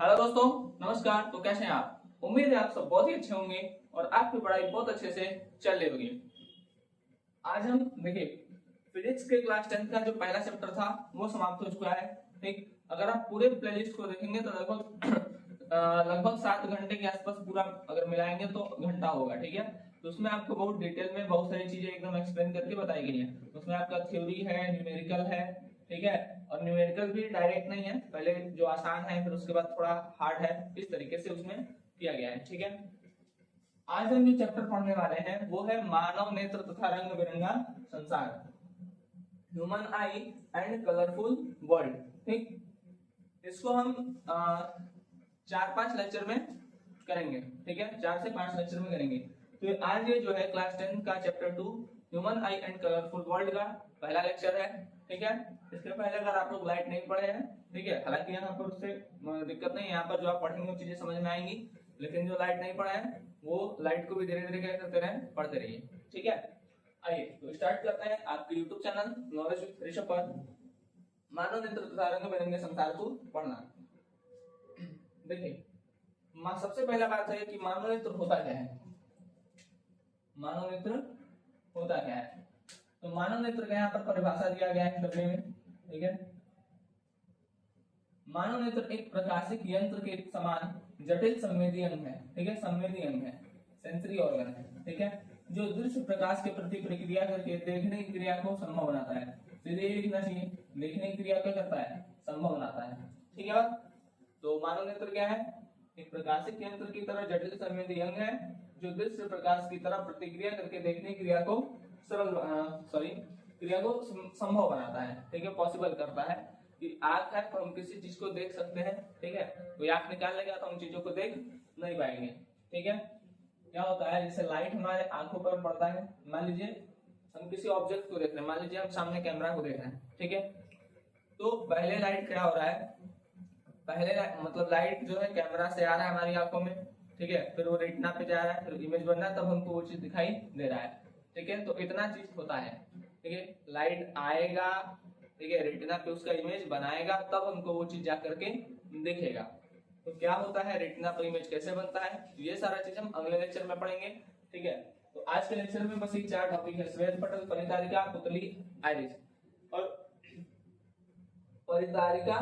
Hello दोस्तों, नमस्कार। तो कैसे हैं आप? उम्मीद है आप सब बहुत ही अच्छे होंगे और आपकी पढ़ाई बहुत अच्छे से चल रही होगी। आज हम देखिए फिजिक्स के क्लास 10 का जो पहला चैप्टर था वो समाप्त हो चुका है। ठीक, अगर आप पूरे प्लेलिस्ट को देखेंगे तो लगभग 7 घंटे के आसपास पूरा अगर मिलाएंगे तो घंटा होगा। ठीक है, तो उसमें आपको बहुत डिटेल में बहुत सारी चीजें एकदम एक्सप्लेन करके बताई गई है। उसमें आपका थ्योरी है, न्यूमेरिकल है, ठीक है, और न्यूमेरिकल भी डायरेक्ट नहीं है, पहले जो आसान है फिर उसके बाद थोड़ा हार्ड है, इस तरीके से उसमें किया गया है। ठीक है, आज हम जो चैप्टर पढ़ने वाले हैं वो है मानव नेत्र तथा रंग बिरंगा संसार, human I and colourful world. ठीक, इसको हम 4-5 लेक्चर में करेंगे। ठीक है, 4 से 5 लेक्चर में करेंगे। तो आज ये जो है क्लास 10 का chapter 2 human I and colourful world का पहला लेक्चर है। ठीक है, इसके पहले अगर आप लोग लाइट नहीं पढ़े हैं, ठीक है, हालांकि यहाँ पर उससे दिक्कत नहीं है, यहाँ पर जो आप पढ़ेंगे वो चीजें समझ में आएंगी, लेकिन जो लाइट नहीं पढ़े हैं वो लाइट को भी धीरे धीरे क्या करते रहे, पढ़ते रहिए। ठीक है, आइए तो स्टार्ट करते हैं आपके YouTube channel knowledge with Rishabh पर मानव नेत्र तथा रंग बिरंगे संसार को पढ़ना। देखिए, सबसे पहला बात है कि मानव नेत्र होता क्या है। मानव नेत्र होता क्या है, तो मानव नेत्र का यहाँ पर परिभाषा दिया गया है डब्ल्यू में। ठीक है, मानव नेत्र एक प्रकाशिक यंत्र के समान जटिल संवेदी अंग है। ठीक है, संवेदी अंग है, सेंसरी ऑर्गन है। ठीक है, जो दृश्य प्रकाश के प्रति प्रतिक्रिया करके देखने की क्रिया को संभव बनाता है। सीधे ये लिखना चाहिए, देखने की क्रिया क्या करता है, संभव बनाता है। ठीक है, तो मानव नेत्र क्या है, एक प्रकाशिक यंत्र की तरह जटिल संवेदी अंग है जो दृश्य प्रकाश की तरह प्रतिक्रिया करके देखने की क्रिया को क्रिया को संभव बनाता है। ठीक है, पॉसिबल करता है कि आंख है तो हम किसी चीज को देख सकते हैं। ठीक है, कोई आंख निकाल लेगा तो हम चीजों को देख नहीं पाएंगे। ठीक है, क्या होता है, जैसे लाइट हमारे आंखों पर पड़ता है, मान लीजिए हम किसी ऑब्जेक्ट को देख रहे हैं, मान लीजिए हम सामने कैमरा को देख रहे हैं। ठीक है, तो पहले लाइट क्या हो रहा है, पहले मतलब लाइट जो है कैमरा से आ रहा है हमारी आंखों में। ठीक है, फिर वो रेटिना पे जा रहा है, फिर इमेज बन रहा है, तब हमको वो चीज दिखाई दे रहा है। ठीक है, तो इतना चीज होता है। ठीक है, लाइट आएगा, ठीक है, रेटिना पे उसका इमेज बनाएगा, तब हमको वो चीज जाकर के दिखेगा। तो क्या होता है, रेटिना पर इमेज कैसे बनता है, ये सारा चीज हम अगले लेक्चर में पढ़ेंगे। ठीक है, तो आज के लेक्चर में बस ये 4 टॉपिक है, श्वेत पटल, परितारिका, पुतली, आइरिस। और परितारिका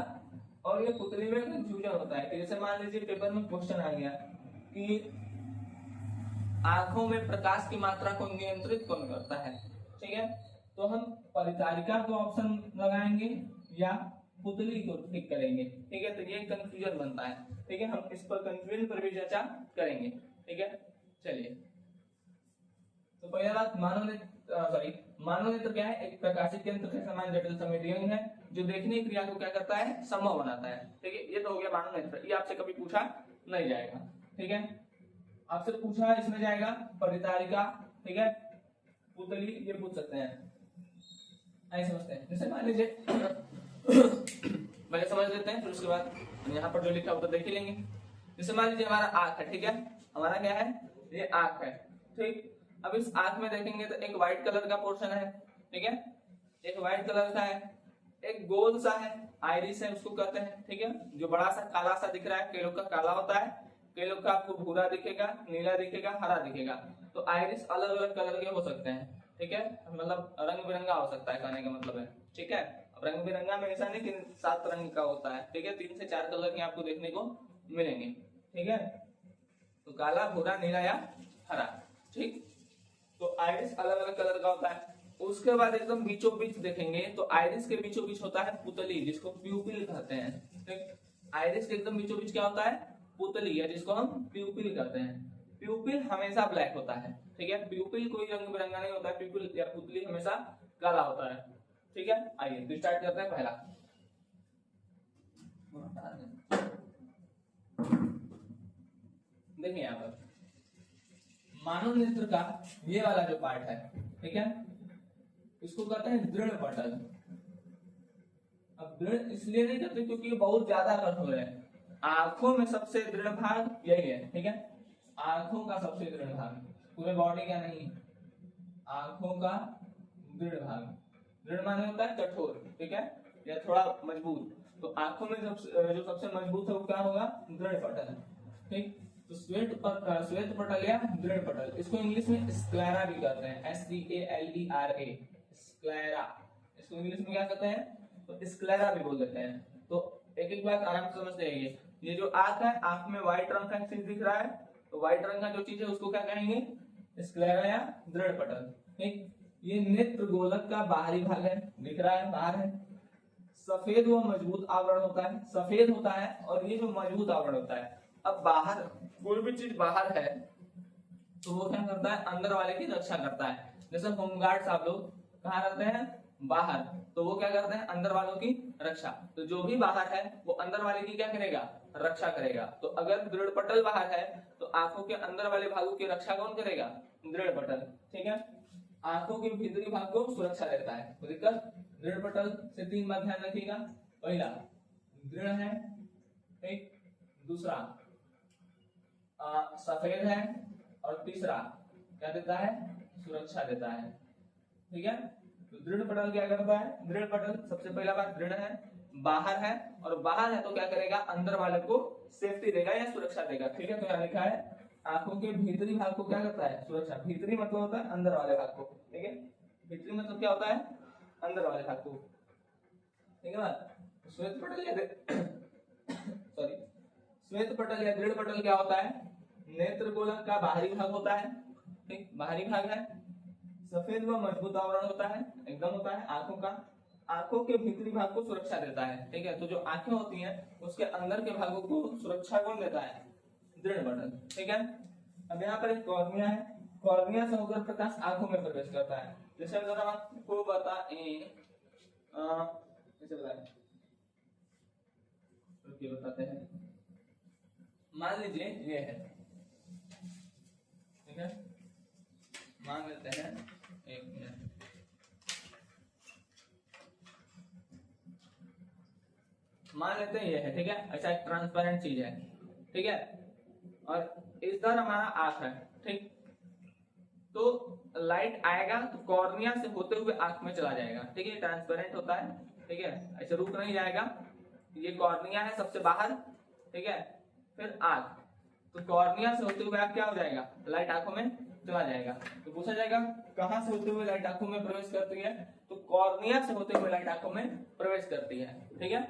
और ये पुतली में कंफ्यूजन होता है कि जैसे मान लीजिए पेपर में क्वेश्चन आ गया कि आंखों में प्रकाश की मात्रा को नियंत्रित कौन करता है। ठीक है, तो हम परितारिका को ऑप्शन लगाएंगे या पुतली को टिक करेंगे। ठीक है, तो ये कंफ्यूजन बनता है। ठीक है, हम इस पर कंफ्यूजन पर भी चर्चा करेंगे। ठीक है, चलिए, तो पहला बात, मानव नेत्र क्या है, एक प्रकाशिक यंत्र के समान जटिल संवेदी अंग है जो देखने की क्रिया को क्या करता है, संभव बनाता है। ठीक है, ये तो हो गया मानव नेत्र, ये आपसे कभी पूछा नहीं जाएगा। ठीक है, आपसे पूछा इसमें जाएगा परितारिका, ठीक है, पुतली, ये पूछ सकते हैं, ऐसे समझते हैं। जैसे मान लीजिए पहले समझ लेते हैं, फिर उसके बाद यहाँ पर जो लिखा वो तो देख ही लेंगे। जैसे मान लीजिए हमारा आंख है, ठीक है, हमारा क्या है, ये आंख है। ठीक, अब इस आंख में देखेंगे तो एक व्हाइट कलर का पोर्शन है। ठीक है, एक व्हाइट कलर का है, एक गोल सा है, आइरिस है उसको कहते हैं। ठीक है, जो बड़ा सा काला सा दिख रहा है, कई लोग का काला होता है, कई लोग का आपको भूरा दिखेगा, नीला दिखेगा, हरा दिखेगा। तो आइरिस अलग अलग कलर के हो सकते हैं। ठीक है, मतलब रंग बिरंगा हो सकता है, कहने का मतलब है। ठीक है, अब रंग बिरंगा में ऐसा नहीं कि 7 रंग का होता है। ठीक है, 3 से 4 कलर के आपको देखने को मिलेंगे। ठीक है, तो काला, भूरा, नीला या हरा। ठीक, तो आइरिस अलग अलग कलर का होता है। उसके बाद एकदम बीचों बीच देखेंगे तो आइरिस के बीचों बीच होता है पुतली, जिसको प्यूपिल कहते हैं। ठीक, आइरिस के एकदम बीचों बीच क्या होता है, पुतली, या जिसको हम प्यूपिल कहते हैं। प्यूपिल हमेशा ब्लैक होता है। ठीक है, प्यूपिल कोई रंग बिरंगा नहीं होता है, प्यूपिल या पुतली हमेशा काला होता है। ठीक है, आइए तो स्टार्ट करते हैं। पहला देखिए, यहाँ पर मानव नेत्र का ये वाला जो पार्ट है, ठीक है, इसको कहते हैं दृढ़ पटल। अब दृढ़ इसलिए नहीं कहते क्योंकि ये बहुत ज्यादा कठोर है। आंखों में सबसे दृढ़ भाग यही है। ठीक है, आंखों का सबसे दृढ़ भाग, पूरे बॉडी का नहीं, आंखों का दृढ़ भाग। दृढ़ माने होता है कठोर, ठीक है, या थोड़ा मजबूत। तो आंखों में जो सबसे मजबूत है वो क्या होगा? दृढ़ पटल। ठीक, तो श्वेत पटल या दृढ़ पटल, इसको इंग्लिश में स्क्लेरा भी कहते हैं, SCALERA, स्क्लेरा। इसको इंग्लिश में क्या कहते हैं? तो स्क्लेरा भी बोल देते हैं। तो एक एक बात आराम से समझते रहिए। ये जो आंख है, आंख में व्हाइट रंग का चीज दिख रहा है, तो व्हाइट रंग का जो चीज है उसको क्या कहेंगे? स्क्लेरा या दृढ़ पटल। ठीक, ये नेत्र गोलक का बाहरी भाग है, दिख रहा है, बाहर है। सफेद व मजबूत आवरण होता है, सफेद होता है और ये जो मजबूत आवरण होता है। अब बाहर कोई भी चीज बाहर है तो वो क्या करता है? अंदर वाले की रक्षा करता है। जैसे होमगार्ड साहब लोग कहाँ रहते हैं? बाहर, तो वो क्या करते हैं? अंदर वालों की रक्षा। तो जो भी बाहर है वो अंदर वाले की क्या करेगा? रक्षा करेगा। तो अगर दृढ़ पटल बाहर है तो आंखों के अंदर वाले भागों की रक्षा कौन करेगा? दृढ़ पटल। ठीक है, आंखों के भीतरी भाग को सुरक्षा देता है। तो दिक्कत, दृढ़ पटल से 3 बात ध्यान रखिएगा। पहला दृढ़ है, ठीक, दूसरा सफेद है, और तीसरा क्या देता है? सुरक्षा देता है। ठीक है, तो दृढ़ पटल क्या करता है? दृढ़ पटल सबसे पहला बात दृढ़ है, बाहर है, और बाहर है तो क्या करेगा? अंदर वाले को सेफ्टी देगा या सुरक्षा देगा। ठीक है, तो यहाँ लिखा है आंखों के भीतरी भाग को क्या करता है? सुरक्षा। भीतरी मतलब होता है अंदर वाले भाग को। ठीक है, भीतरी मतलब क्या होता है? अंदर वाले भाग को। ठीक है बात। श्वेत पटल या सॉरी श्वेत पटल या दृढ़ पटल क्या होता है? नेत्र गोलक का बाहरी भाग होता है। ठीक, बाहरी भाग है, सफेद व मजबूत आवरण होता है, एकदम होता है आंखों का। आंखों के भीतरी भाग को सुरक्षा देता है। ठीक है, तो जो आंखें होती हैं उसके अंदर के भागों को सुरक्षा कौन देता है? दृढ़ पटल। ठीक है, अब यहाँ पर एक कॉर्निया है, कॉर्निया से होकर प्रकाश आंखों में प्रवेश करता है। जैसे अगर हम आपको बताते हैं, मान लीजिए ये है, ठीक है, मान लेते हैं, एक मिनट, मान लेते हैं ये है, ठीक है, ऐसा एक ट्रांसपेरेंट चीज है, ठीक है, और इधर हमारा आंख है, ठीक, तो लाइट आएगा तो कॉर्निया से होते हुए आंख में चला जाएगा। ठीक है, ट्रांसपेरेंट होता है, ठीक है, ऐसे रुक नहीं जाएगा। ये कॉर्निया है सबसे बाहर, ठीक है, फिर आंख, तो कॉर्निया से होते हुए आंख क्या हो जाएगा? लाइट आंखों में चला जाएगा। तो पूछा जाएगा कहां से होते हुए लाइट आंखों में प्रवेश करती है? तो कॉर्निया से होते हुए लाइट आंखों में प्रवेश करती है। ठीक है,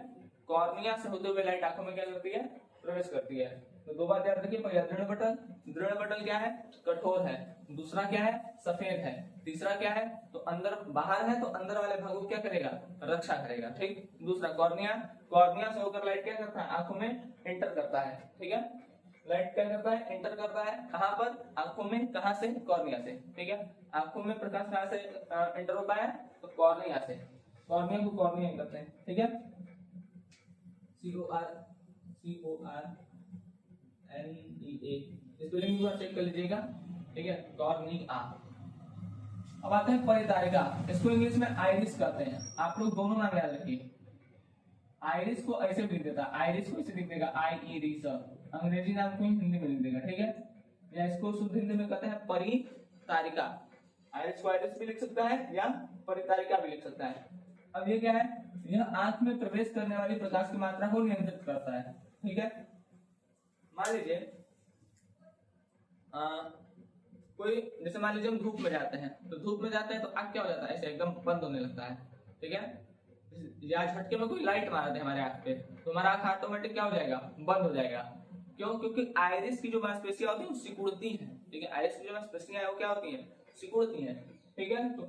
कॉर्निया से होते हुए लाइट आंखों में क्या करती है? प्रवेश करती है। तो दो बात याद रखिए, पहला दृढ़ पटल, दृढ़ पटल क्या है? कठोर है। दूसरा क्या है? सफेद है। तीसरा क्या है? तो अंदर बाहर है तो अंदर वाले भागों क्या करेगा? रक्षा करेगा। ठीक, दूसरा कॉर्निया, कॉर्निया से होकर लाइट क्या करता है? आंखों में एंटर करता है। ठीक है, लाइट क्या करता है? एंटर करता है। कहां पर? आंखों में। कहां से? कॉर्निया से। ठीक है, आंखों में प्रकाश कहां से एंटर होता है? तो कॉर्निया से। कॉर्निया को कॉर्निया कहते हैं। ठीक है, CORNEA, स्पेलिंग भी चेक कर लीजिएगा। ठीक है, कॉर्निया। अब आते हैं परितारिका, इसको इंग्लिश में आइरिस कहते हैं। आप लोग दोनों नाम याद रखिए। आइरिस को ऐसे लिख देता, आइरिस को ऐसे लिख देगा आईरिस, अंग्रेजी नाम को हिंदी में लिख देगा। ठीक है, या इसको शुद्ध हिंदी में कहते हैं परितारिका। आइरिस को आइरिस भी लिख सकता है या परितारिका भी लिख सकता है। अब ये क्या है? यह आंख में प्रवेश करने वाली प्रकाश की मात्रा को नियंत्रित करता है। ठीक है, मान लीजिए कोई, जैसे मान लीजिए हम धूप में जाते हैं, तो धूप में जाते हैं तो आंख क्या हो जाता है? ऐसे एकदम बंद होने लगता है। ठीक है, या झटके में कोई लाइट मार दे हमारे आंख पे तो हमारा आंख ऑटोमेटिक क्या हो जाएगा? बंद हो जाएगा। क्यों? क्योंकि आइरिस की जो मांसपेशियां होती है वो सिकुड़ती है। ठीक है, आइरिस की जो मांसपेशियां है वो क्या होती है? सिकुड़ती है। ठीक है, तो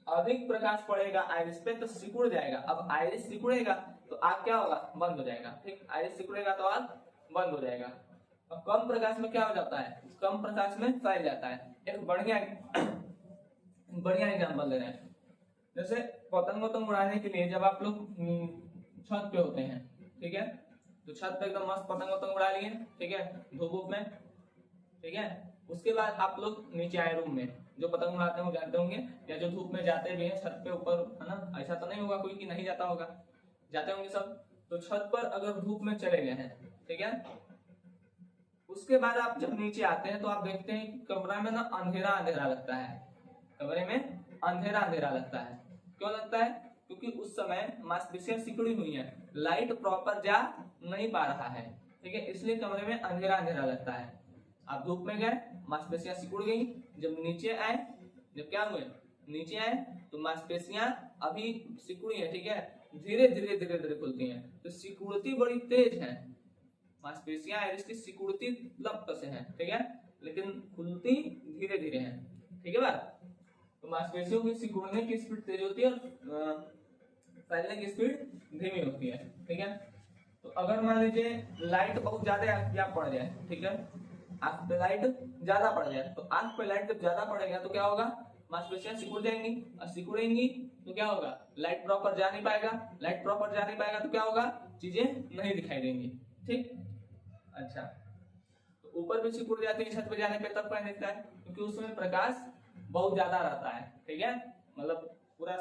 अधिक प्रकाश पड़ेगा आइरिस पे तो सिकुड़ जाएगा। अब आइरिस सिकुड़ेगा तो आंख क्या होगा? बंद हो जाएगा। ठीक, आइरिस सिकुड़ेगा तो आंख बंद हो जाएगा। अब कम प्रकाश में क्या हो जाता है? कम प्रकाश में फैल जाता है। एक बढ़िया एग्जाम्पल ले रहे हैं, जैसे पतंग उड़ाने के लिए जब आप लोग छत पे होते हैं, ठीक है, तो छत पे एकदम मस्त पतंग उड़ा लिए, ठीक है, धूप में, ठीक है, उसके बाद आप लोग नीचे आए रूम में, जो पतंग उड़ाते हैं वो जानते होंगे, या जो धूप में जाते भी हैं छत पे ऊपर, है ना, ऐसा तो नहीं होगा कोई कि नहीं जाता होगा, जाते होंगे सब। तो छत पर अगर धूप में चले गए हैं, ठीक है, उसके बाद आप जब नीचे आते हैं तो आप देखते हैं कमरा में ना अंधेरा अंधेरा लगता है, कमरे में अंधेरा अंधेरा लगता है। क्यों लगता है? क्योंकि उस समय मांसपेशियां सिकुड़ी हुई हैं, लाइट प्रॉपर जा नहीं पा रहा है, ठीक है, इसलिए कमरे में अंधेरा अंधेरा लगता है। आप धूप में गए, मांसपेशियां सिकुड़ गई, जब नीचे आए, जब क्या हुए, नीचे आए तो मांसपेशियां अभी सिकुड़ी है, ठीक है, धीरे धीरे धीरे धीरे खुलती हैं, तो सिकुड़ती बड़ी तेज है, मांसपेशियां आइरिस की सिकुड़ती लपट से है, ठीक है, लेकिन खुलती धीरे धीरे है, ठीक है बात। तो मांसपेशियों की सिकुड़ने की स्पीड तेज होती है और फैलने की स्पीड धीमी होती है, ठीक है। तो अगर मान लीजिए लाइट बहुत ज्यादा पड़ जाए, ठीक है, आंख पे लाइट ज्यादा पड़ जाए, तो आंख पे लाइट जब ज्यादा पड़ेगा तो क्या होगा, मांसपेशियां सिकुड़ जाएंगी, और सिकुड़ेंगी तो क्या होगा, लाइट प्रॉपर जा नहीं पाएगा, लाइट प्रॉपर जा नहीं पाएगा तो क्या होगा, चीजें नहीं दिखाई देंगी, ठीक। अच्छा, तो ऊपर भी सिकुड़ जाती है छत पे जाने पे, तब क्या दिखता है, क्योंकि उसमें प्रकाश बहुत ज्यादा रहता है, ठीक है, मतलब पूरा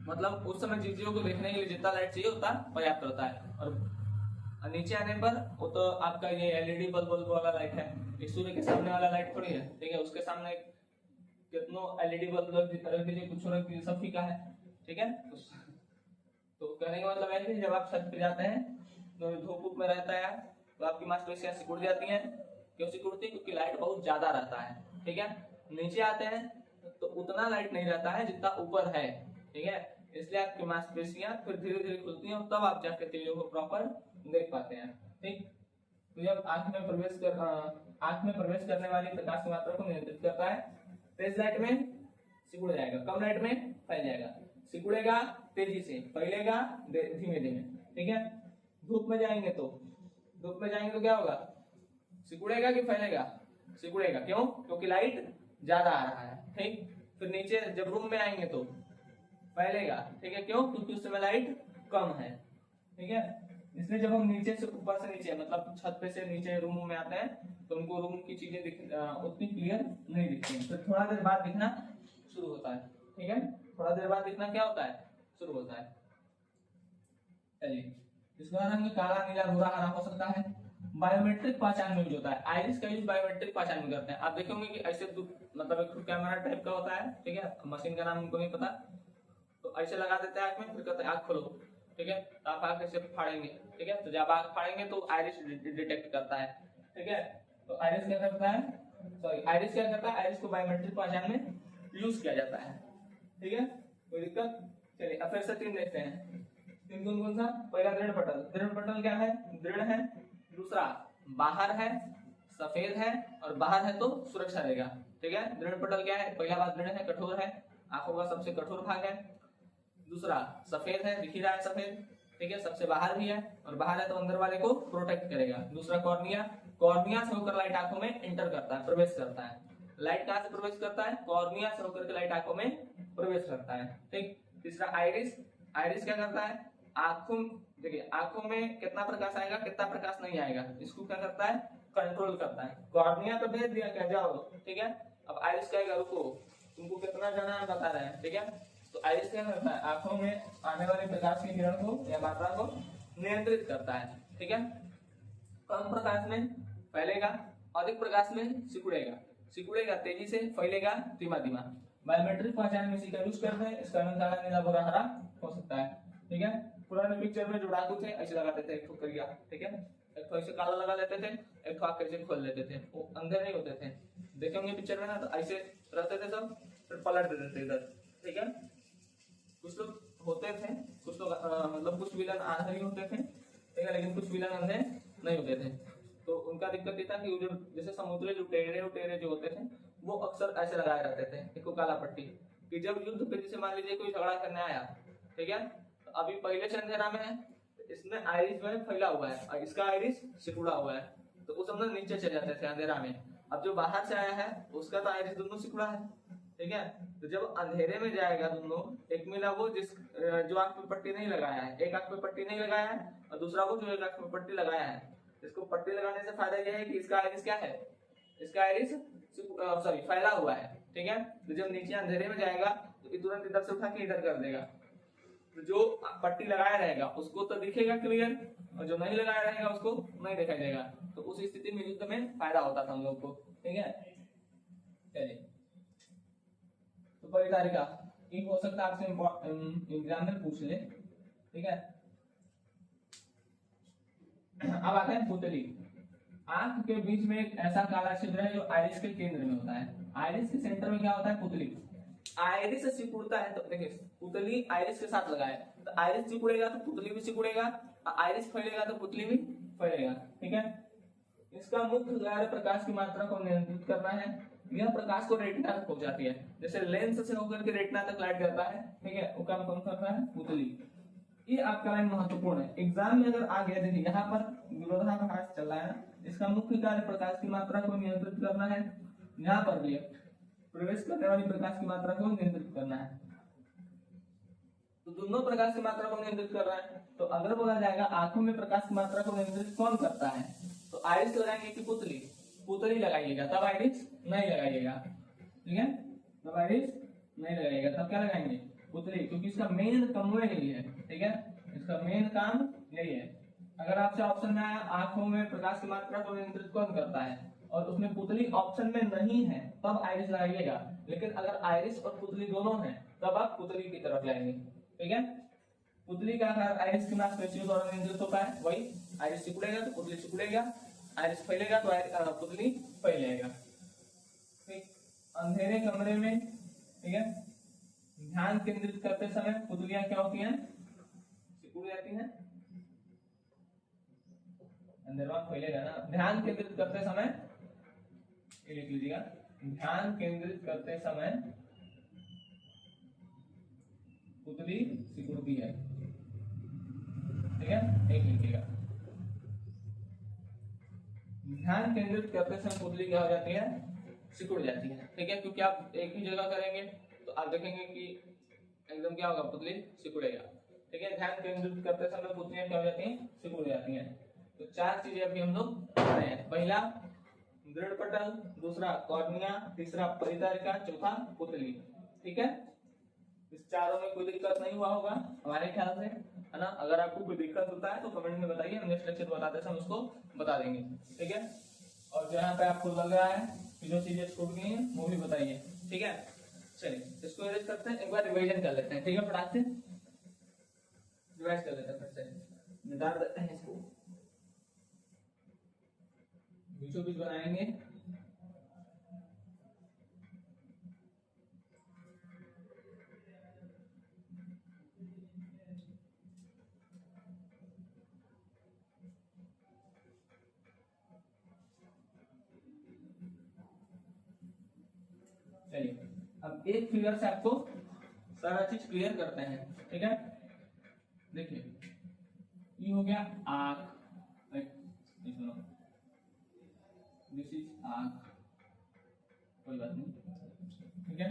मतलब उस समय चीजों को देखने के लिए जितना लाइट चाहिए उतना पर्याप्त होता है। और नीचे आने पर वो तो आपका ये एलईडी बल्ब वाला लाइट है, सूर्य के सामने वाला लाइट थोड़ी है, ठीक है, उसके सामने कितनों एलईडी बल्ब रख दीजिए, कुछ रख दीजिए, सब फीका है, ठीक है। तो कहने का मतलब है कि जब आप छत पे जाते हैं तो धूप में रहता है तो आपकी मांसपेशियां सिकुड़ जाती हैं, क्यों सिकुड़ती है, क्योंकि लाइट बहुत ज्यादा रहता है, ठीक है। नीचे आते हैं तो उतना लाइट नहीं रहता है जितना ऊपर है, ठीक है, इसलिए आपकी मांसपेशियां फिर धीरे धीरे खुलती हैं और तब आप जाकर चीजों को प्रॉपर देख पाते हैं, ठीक। तो जब आंख में प्रवेश करने वाली प्रकाश की मात्रा को नियंत्रित करता है, तेज लाइट में सिकुड़ जाएगा, कम लाइट में फैल जाएगा, सिकुड़ेगा तेजी से, फैलेगा धीमे धीमे, ठीक है। धूप में जाएंगे तो क्या होगा, सिकुड़ेगा कि फैलेगा, सिकुड़ेगा, क्यों, क्योंकि लाइट ज्यादा आ रहा है, ठीक। फिर नीचे जब रूम में आएंगे तो फैलेगा, ठीक है, क्यों, क्योंकि उस समय लाइट कम है, ठीक है। इसलिए जब हम नीचे से ऊपर से नीचे मतलब छत पे से नीचे रूम में आते हैं तो उनको रूम की चीजें उतनी क्लियर नहीं दिखती, फिर थोड़ा देर बाद दिखना शुरू होता है, ठीक है, थोड़ा देर बाद दिखना क्या होता है, शुरू होता है। चलिए, इसका रंग काला, नीला, भूरा, हरा हो सकता है। बायोमेट्रिक पहचान में यूज होता है, आइरिस का यूज बायोमेट्रिक पहचान में करते हैं। आप देखेंगे कि ऐसे मतलब एक कैमरा टाइप का होता है, ठीक है, मशीन का नाम उनको नहीं पता, तो ऐसे लगा देते हैं आंख में, फिर कहते हैं आंख खोलो, ठीक है, तो आप आंख ऐसे फाड़ेंगे, ठीक है, तो जब आंख फाड़ेंगे तो आइरिस डिटेक्ट करता है, ठीक है। तो आइरिस क्या करता है, आइरिस को बायोमेट्रिक पहचान में यूज किया जाता है, ठीक है, कोई दिक्कत। चलिए अब फिर से तीन देखते हैं, तीन कौन सा, पहला दृढ़ पटल क्या है, दृढ़ है, दूसरा बाहर है, सफेद है, और बाहर है तो सुरक्षा देगा, ठीक है। दृढ़ पटल क्या है, पहला बात दृढ़ है, कठोर है, आंखों का सबसे कठोर भाग है। दूसरा सफेद है, दिख ही रहा है सफेद, ठीक है, सबसे बाहर भी है, और बाहर है तो अंदर वाले को प्रोटेक्ट करेगा। दूसरा कॉर्निया से होकर लाइट आंखों में एंटर करता है, प्रवेश करता है। लाइट कहां से प्रवेश करता है, कॉर्निया से होकर के लाइट आंखों में प्रवेश करता है, ठीक। तीसरा आइरिस क्या करता है, आंखों, देखिए आंखों में कितना प्रकाश आएगा कितना प्रकाश नहीं आएगा, इसको क्या करता है, कंट्रोल करता है। कॉर्निया तो भेज दिया क्या, जाओ, ठीक है, अब आइरिस कहेगा रुको, तुमको कितना जाना है बता रहे हैं, ठीक है। तो आइरिस क्या करता है, आंखों में आने वाले प्रकाश की किरण को या मात्रा को नियंत्रित करता है, ठीक है। कम प्रकाश में फैलेगा, अधिक प्रकाश में सिकुड़ेगा तेजी से, फैलेगा धीमा धीमा। बायोमेट्रिक पहचान में इसी का यूज करते हैं, इसका रंग काला, नीला, भूरा, हरा हो सकता है, ठीक है। पुराने पिक्चर में जो डाकू थे ऐसे लगाते थे, एक ठोकरिया, ठीक है, एक तो ऐसे काला लगा लेते थे, एक तो आंख ऐसे खोल लेते थे, वो अंधे नहीं होते थे, देखेंगे पिक्चर में ना, तो ऐसे रहते थे सब, फिर पलट देते थे इधर, ठीक है। कुछ लोग होते थे, कुछ लोग मतलब कुछ विलन आंधे होते थे, ठीक है, लेकिन कुछ विलन अंधे नहीं होते थे। तो उनका दिक्कत ये था कि जो जैसे समुद्री लुटेरे जो होते थे वो अक्सर ऐसे लगाए रहते थे, एक को काला पट्टी, कि जब युद्ध पे जैसे मान लीजिए कोई झगड़ा करने आया, ठीक है, तो अभी पहले से अंधेरा में है, इसमें आइरिस जो है फैला हुआ है और इसका आइरिस सिकुड़ा हुआ है, तो उस अंदर नीचे चले जाते थे अंधेरा में। अब जो बाहर से आया है उसका तो आइरिस दोनों सिकुड़ा है, ठीक है, तो जब अंधेरे में जाएगा दोनों, एक मिला वो जो आंख पे पट्टी नहीं लगाया है, एक आंख पे पट्टी नहीं लगाया है, और दूसरा वो जो एक आंख पे पट्टी लगाया है। इसको पट्टी लगाने से फायदा यह है कि इसका आइरिस क्या है, इसका आइरिस फैला हुआ है, ठीक है। तो जब नीचे अंधेरे में जाएगा तो तुरंत इधर से उठा के इधर कर देगा, तो जो पट्टी लगाया रहेगा उसको तो दिखेगा क्लियर, और जो नहीं लगाया रहेगा उसको नहीं दिखाई देगा। तो उस स्थिति में युद्ध में फायदा होता था हम लोग को, ठीक है। चलिए, तो पहली तारीख एक हो सकता है आपसे एग्जाम में पूछ ले, ठीक है। अब आता है पुतली। आंख के बीच में एक ऐसा काला छिद्र है जो आइरिस के केंद्र में होता है। आइरिस के सेंटर में क्या होता है? पुतली। आइरिस सिकुड़ता है तो देखिए पुतली आइरिस के साथ लगा है, तो आइरिस सिकुड़ेगा तो पुतली भी सिकुड़ेगा, आइरिस फैलेगा तो पुतली भी फैलेगा, ठीक है। इसका मुख्य कार्य प्रकाश की मात्रा को नियंत्रित करना है। यह प्रकाश को रेटिना तक पहुंचाती है, जैसे लेंस से होकर के रेटिना तक लाइट जाता है, ठीक है, वो काम कौन करता है? पुतली। ये आपका लाइन महत्वपूर्ण है, एग्जाम में अगर आ गया, देखिए यहाँ पर विरोधाभास चल रहा है ना, इसका मुख्य कार्य प्रकाश की मात्रा को नियंत्रित करना है। यहाँ पर भी प्रवेश करने वाली प्रकाश की मात्रा को नियंत्रित करना है, तो दोनों प्रकाश की मात्रा को नियंत्रित कर रहा है। तो अगर बोला जाएगा आंखों में प्रकाश की मात्रा को नियंत्रित कौन करता है, तो आइरिस लगाएंगे कि पुतली? पुतली लगाइएगा, तब आइरिस नहीं लगाइएगा, ठीक है, तब आइरिस नहीं लगाइएगा, तब क्या लगाएंगे? पुतली, क्योंकि इसका मेन काम यही है, ठीक है, इसका मेन काम यही है। अगर आपसे ऑप्शन में आया आंखों में प्रकाश की मात्रा को नियंत्रित कौन करता है और उसमें पुतली ऑप्शन में नहीं है, तब आइरिस लगाइएगा। लेकिन अगर आइरिस और पुतली दोनों हैं, तब आप पुतली की तरफ जाएंगे, ठीक है। पुतली का आकार आइरिस की मांसपेशियों द्वारा नियंत्रित होता है, वही आइरिस सिकुड़ेगा तो पुतली सिकुड़ेगा, आइरिस फैलेगा तो पुतली फैलेगा, ठीक। अंधेरे कमरे में, ठीक है, ध्यान केंद्रित करते समय पुतलियां क्या होती हैं? सिकुड़ जाती हैं। अंधेरा फैलेगा ना, ध्यान केंद्रित करते समय, ये लिख लीजिएगा, ध्यान केंद्रित करते समय पुतली सिकुड़ती है, ठीक है, एक लिखिएगा। ध्यान केंद्रित करते समय पुतली क्या हो जाती है? सिकुड़ जाती है, ठीक है, क्योंकि आप एक ही जगह करेंगे तो आप देखेंगे कि एकदम क्या होगा? पुतली सिकुड़ेगा, ठीक है। ध्यान केंद्रित करते समय पुतलियां क्या हो जाती हैं? सिकुड़ जाती हैं। तो चार चीजें अभी हम लोग पढ़ रहे हैं, पहला दृढ़ पटल, दूसरा कॉर्निया, तीसरा परिचारिका, चौथा पुतली, ठीक है। इस चारों में कोई दिक्कत नहीं हुआ होगा हमारे ख्याल से, है ना। अगर आपको कोई दिक्कत होता है तो कमेंट में बताइए, हम नेक्स्ट लेक्चर बताते समय उसको बता देंगे, ठीक है। और जो यहाँ पे आपको लग रहा है कि जो चीजें छूट गई हैं वो भी बताइए, ठीक है। चलिए इसको एरेज करते हैं, एक बार रिवीजन कर लेते हैं, ठीक है, फटाक से रिवाइज कर लेते हैं, फिर से निकाल देते हैं इसको, बीचों बीच बनाएंगे। चलिए अब एक फिगर से आपको सारा चीज क्लियर करते हैं, ठीक है। देखिए ये हो गया आंख, दिस इज आंख, कोई बात नहीं, ठीक है।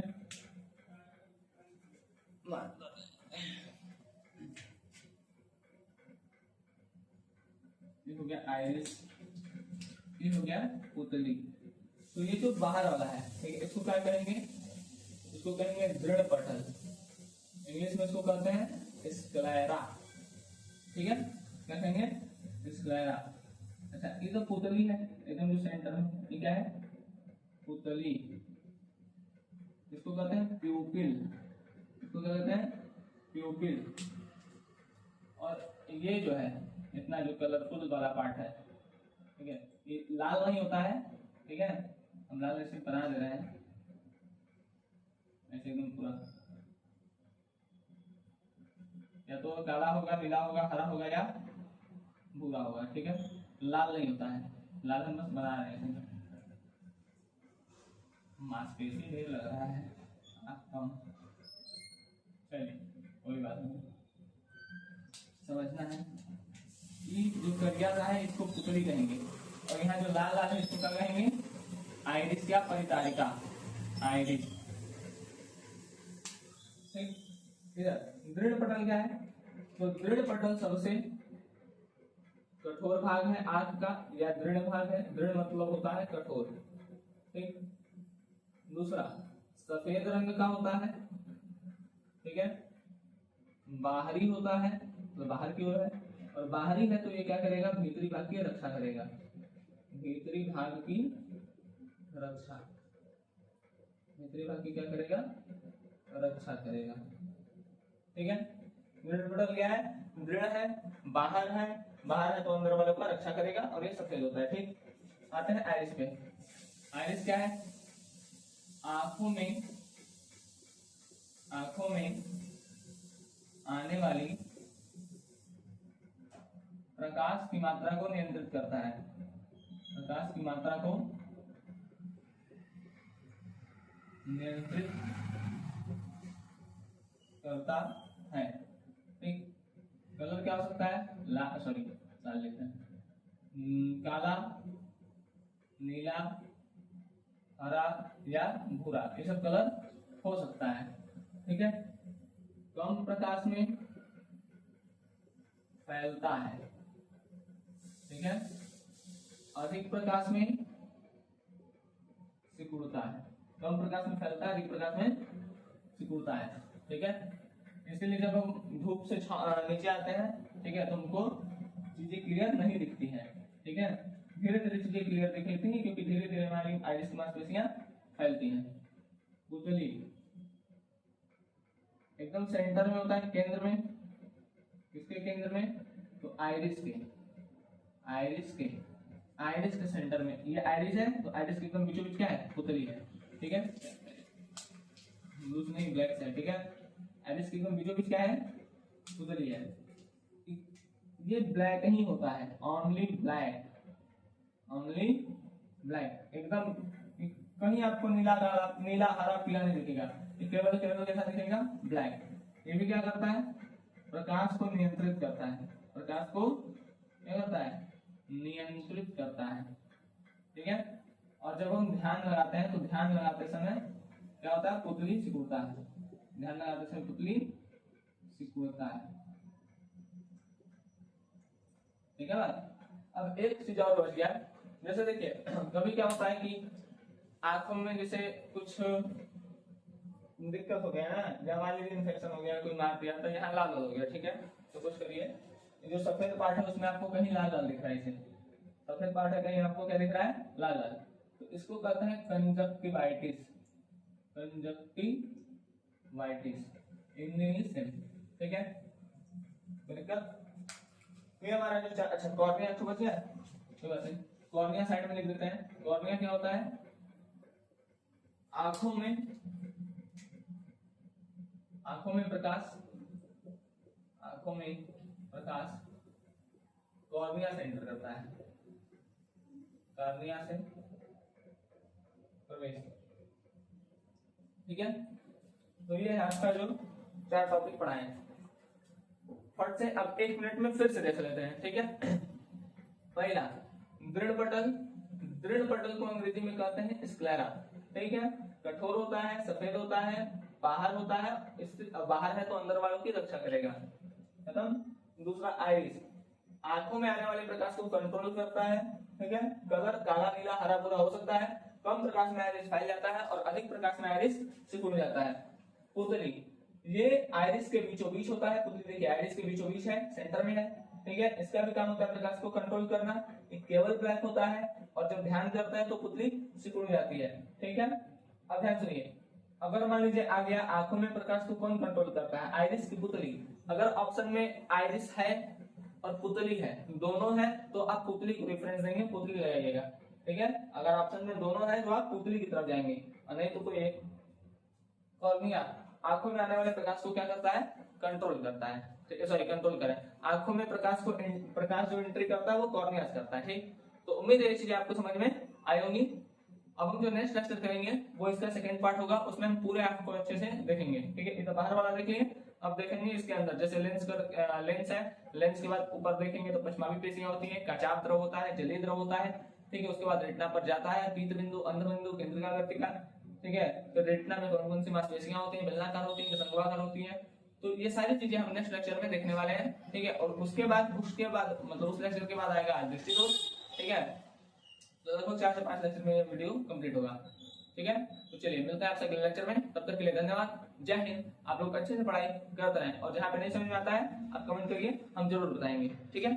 ये हो गया आइरिस, ये हो गया पुतली। तो ये जो बाहर वाला है, ठीक है, इसको क्या करेंगे? इसको कहेंगे दृढ़ पटल, इंग्लिश में इसको कहते हैं स्क्लेरा, ठीक है, क्या कहेंगे? स्क्लेरा। अच्छा ये तो पुतली है, एकदम जो सेंटर में, ये क्या है? पुतली। इसको कहते हैं प्यूपिल, इसको क्या कहते हैं? प्यूपिल। और ये जो है इतना जो कलरफुल वाला पार्ट है, ठीक है, ये लाल नहीं होता है, ठीक है, हम लाल ऐसे बना दे रहे हैं, ऐसे एकदम पूरा, या तो काला होगा, नीला होगा, हरा होगा या भूरा होगा, ठीक है, लाल नहीं होता है, लाल हम बस बना रहे हैं। मांसपेशी ढेर लग रहा है, चलिए कोई बात नहीं, समझना है। ये जो करिया है इसको पुतली कहेंगे, और यहाँ जो लाल लाल है इसको क्या कहेंगे? आइरिस या परिचारिका, आइरिस, ठीक। इधर दृढ़ पटल क्या है? तो दृढ़ पटल सबसे कठोर भाग है आंख का, या दृढ़ भाग है, दृढ़ मतलब होता है कठोर, ठीक। दूसरा सफेद रंग का होता है, ठीक है, बाहरी होता है तो बाहर की ओर है, और बाहरी है तो ये क्या करेगा? भीतरी भाग की रक्षा करेगा, भीतरी भाग की रक्षा, भीतरी भाग की क्या करेगा? रक्षा करेगा। ठीक है, दृढ़ पटल क्या है? दृढ़ है, बाहर है, बाहर है तो अंदर वालों का रक्षा करेगा और ये सफेद होता है। ठीक, आते हैं आइरिस पे। आइरिस क्या है? आंखों में आने वाली प्रकाश की मात्रा को नियंत्रित करता है। प्रकाश की मात्रा को नियंत्रित करता है। ठीक, कलर क्या हो सकता है? लाल लिखते हैं, काला, नीला, हरा या भूरा, ये सब कलर हो सकता है। ठीक है, कम प्रकाश में फैलता है। ठीक है, अधिक प्रकाश में सिकुड़ता है। कम प्रकाश में फैलता है, अधिक प्रकाश में सिकुड़ता है। ठीक है, इसीलिए जब हम धूप से नीचे आते हैं, ठीक है, तो हमको चीजें क्लियर नहीं दिखती हैं। ठीक है, धीरे धीरे चीजें क्लियर दिखती हैं क्योंकि धीरे धीरे हमारी आइरिस की मांसपेशियां फैलती हैं। पुतली एकदम सेंटर में होता है, केंद्र में। किसके केंद्र में? तो आइरिस के सेंटर में। ये आइरिस है तो आइरिस के एकदम बीचों बीच क्या है? पुतली है। ठीक है, ब्लूज नहीं, ब्लैक है। ठीक है, आइरिस के एकदम बीचों बीच क्या है? पुतली है। ये ब्लैक ही होता है, ओनली ब्लैक, एकदम कहीं आपको नीला हरा पीला नहीं दिखेगा, केवल कैसा दिखेगा? ब्लैक। ये भी क्या करता है? प्रकाश को नियंत्रित करता है। प्रकाश को क्या करता है? नियंत्रित करता है। ठीक है, और जब हम ध्यान लगाते हैं तो ध्यान लगाते समय क्या होता है? पुतली सिकुड़ता है। ध्यान लगाते समय पुतली सिकुड़ता है। ठीक है बात। अब एक चीज और बच गया, जैसे देखिए कभी क्या होता है कि आंखों में जैसे कुछ दिक्कत हो गया ना, जमाली इन्फेक्शन हो गया, कोई मार दिया तो यहाँ लाल हो गया। ठीक है, तो कुछ करिए, जो सफेद पार्ट है उसमें आपको कहीं लाल लाल दिख रहा है। इसे सफेद पार्ट है, कहीं आपको क्या दिख रहा है? लाल लाल। तो इसको कहते हैं कंजक्टिवाइटिस। इंग्लिश में। ठीक है, दिक्कत ये हमारा जो अच्छा कॉर्निया तो बच गया। तो वैसे कॉर्निया साइड में लिख देते हैं। कॉर्निया क्या होता है? आंखों में प्रकाश कॉर्निया से एंटर करता है, कॉर्निया से प्रवेश। ठीक है, तो ये है आपका जो 4 टॉपिक पढ़ाए हैं। फट से अब 1 मिनट में फिर से देख लेते हैं। ठीक है, पहला दृढ़ पटल को अंग्रेजी में कहते हैं स्क्लेरा। ठीक है, कठोर होता है, सफेद होता है, बाहर होता है, बाहर है तो अंदर वालों की रक्षा करेगा। खत्म। दूसरा आइरिस, आंखों में आने वाले प्रकाश को कंट्रोल करता है। ठीक है, कलर काला, नीला, हरा, भूरा हो सकता है। कम प्रकाश में आइरिस फैल जाता है और अधिक प्रकाश में आइरिस सिकुड़ जाता है। पुतली, ये आइरिस के बीचों बीच होता है। पुतली देखिए आइरिस के बीचों बीच है, सेंटर में है। ठीक है, इसका भी काम होता है प्रकाश को कंट्रोल करना। एक केवल ब्लैक होता है और जब ध्यान करता है तो पुतली सिकुड़ जाती है। ठीक है, अब ध्यान सुनिए, अगर मान लीजिए आ गया आंखों में प्रकाश को कौन कंट्रोल करता है? आइरिस की पुतली। अगर ऑप्शन में आइरिस है और पुतली है, दोनों है, तो आप पुतली को रेफरेंस देंगे, पुतली लगाइएगा। ठीक है, अगर ऑप्शन में दोनों है तो आप पुतली की तरफ जाएंगे, और नहीं तो कोई एक। कॉर्निया आंखों में आने वाले प्रकाश को क्या करता है? कंट्रोल करता है। सॉरी, कंट्रोल करें, आंखों में प्रकाश जो एंट्री करता है वो कॉर्निया करता है। ठीक, तो उम्मीद है ये चीजें आपको समझ में आई होंगी। अब हम जो नेक्स्ट लेक्चर करेंगे वो इसका सेकंड पार्ट होगा, उसमें हम पूरे आपको अच्छे से देखेंगे। ठीक है, इधर बाहर वाला देखेंगे, अब देखेंगे इसके अंदर जैसे लेंस है, लेंस के बाद ऊपर देखेंगे तो पश्चिमावी पेशियां होती है, कचाप द्रव होता है, जलीय द्रव होता है। ठीक है, उसके बाद रेटिना पर जाता है, पीत बिंदु, अंध बिंदु, केंद्रिका वर्तिका। ठीक है, तो रेटिना में कौन कौन सी मांसपेशियां होती हैं? बेलनाकार होती है, संघवाकार होती है। तो ये सारी चीजें हम नेक्स्ट लेक्चर में देखने वाले हैं। ठीक है, और उसके बाद मतलब उस लेक्चर के बाद आएगा दृष्टि दोष। ठीक है, तो लगभग 4 से 5 लेक्चर में वीडियो कंप्लीट होगा। ठीक है, तो चलिए मिलते हैं आपसे अगले लेक्चर में, तब तक के लिए धन्यवाद। जय हिंद। आप लोग अच्छे से पढ़ाई करते रहें और जहाँ पे नहीं समझ में आता है आप कमेंट करिए, हम जरूर बताएंगे। ठीक है।